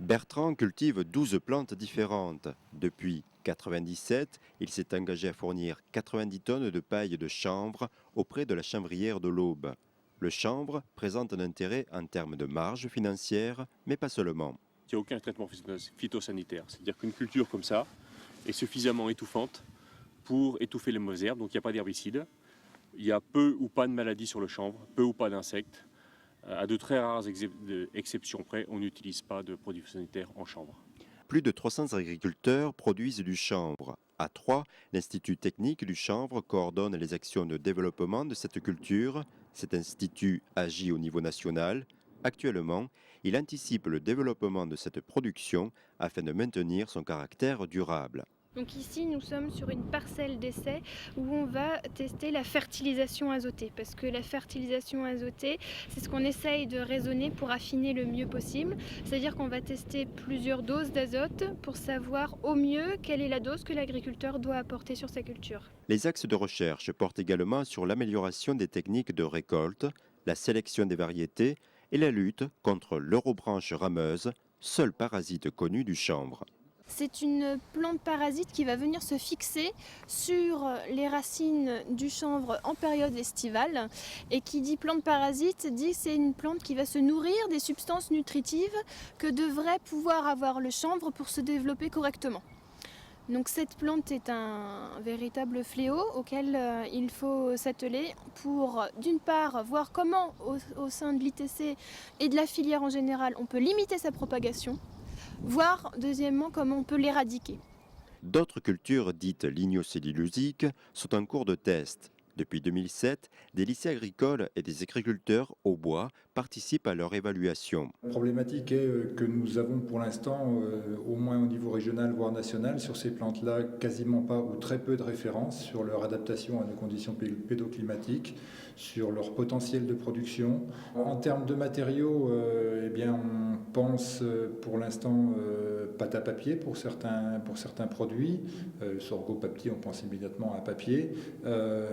Bertrand cultive 12 plantes différentes. Depuis 1997, il s'est engagé à fournir 90 tonnes de paille de chanvre auprès de la chanvrière de l'Aube. Le chanvre présente un intérêt en termes de marge financière, mais pas seulement. Il n'y a aucun traitement phytosanitaire. C'est-à-dire qu'une culture comme ça est suffisamment étouffante pour étouffer les mauvaises herbes, donc il n'y a pas d'herbicide. Il y a peu ou pas de maladies sur le chanvre, peu ou pas d'insectes. À de très rares exceptions près, on n'utilise pas de produits sanitaires en chanvre. Plus de 300 agriculteurs produisent du chanvre. À Troyes, l'Institut technique du chanvre coordonne les actions de développement de cette culture. Cet institut agit au niveau national. Actuellement, il anticipe le développement de cette production afin de maintenir son caractère durable. Donc ici, nous sommes sur une parcelle d'essai où on va tester la fertilisation azotée. Parce que la fertilisation azotée, c'est ce qu'on essaye de raisonner pour affiner le mieux possible. C'est-à-dire qu'on va tester plusieurs doses d'azote pour savoir au mieux quelle est la dose que l'agriculteur doit apporter sur sa culture. Les axes de recherche portent également sur l'amélioration des techniques de récolte, la sélection des variétés et la lutte contre l'eurobranche rameuse, seul parasite connu du chanvre. C'est une plante parasite qui va venir se fixer sur les racines du chanvre en période estivale. Et qui dit plante parasite dit que c'est une plante qui va se nourrir des substances nutritives que devrait pouvoir avoir le chanvre pour se développer correctement. Donc cette plante est un véritable fléau auquel il faut s'atteler pour d'une part voir comment au sein de l'ITC et de la filière en général on peut limiter sa propagation, voir deuxièmement comment on peut l'éradiquer. D'autres cultures dites lignocellulosiques sont en cours de test. Depuis 2007, des lycées agricoles et des agriculteurs au bois participent à leur évaluation. La problématique est que nous avons pour l'instant, au moins au niveau régional, voire national, sur ces plantes-là, quasiment pas ou très peu de références sur leur adaptation à nos conditions pédoclimatiques, sur leur potentiel de production. En termes de matériaux, eh bien, on pense pour l'instant pâte à papier pour certains produits. Sorgho papier, on pense immédiatement à papier,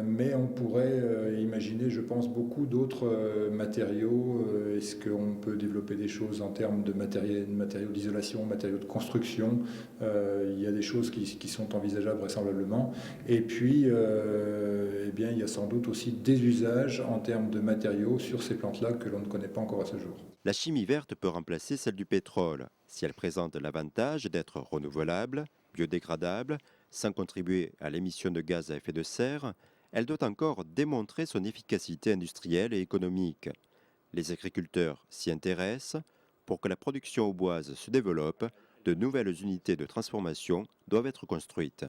mais on pourrait imaginer, je pense, beaucoup d'autres matériaux. Est-ce qu'on peut développer des choses en termes de matériaux d'isolation, matériaux de construction? Il y a des choses qui sont envisageables vraisemblablement. Et puis, eh bien, il y a sans doute aussi des usages en termes de matériaux sur ces plantes-là que l'on ne connaît pas encore à ce jour. La chimie verte peut remplacer celle du pétrole si elle présente l'avantage d'être renouvelable, biodégradable, sans contribuer à l'émission de gaz à effet de serre. Elle doit encore démontrer son efficacité industrielle et économique. Les agriculteurs s'y intéressent. Pour que la production auboise se développe, de nouvelles unités de transformation doivent être construites.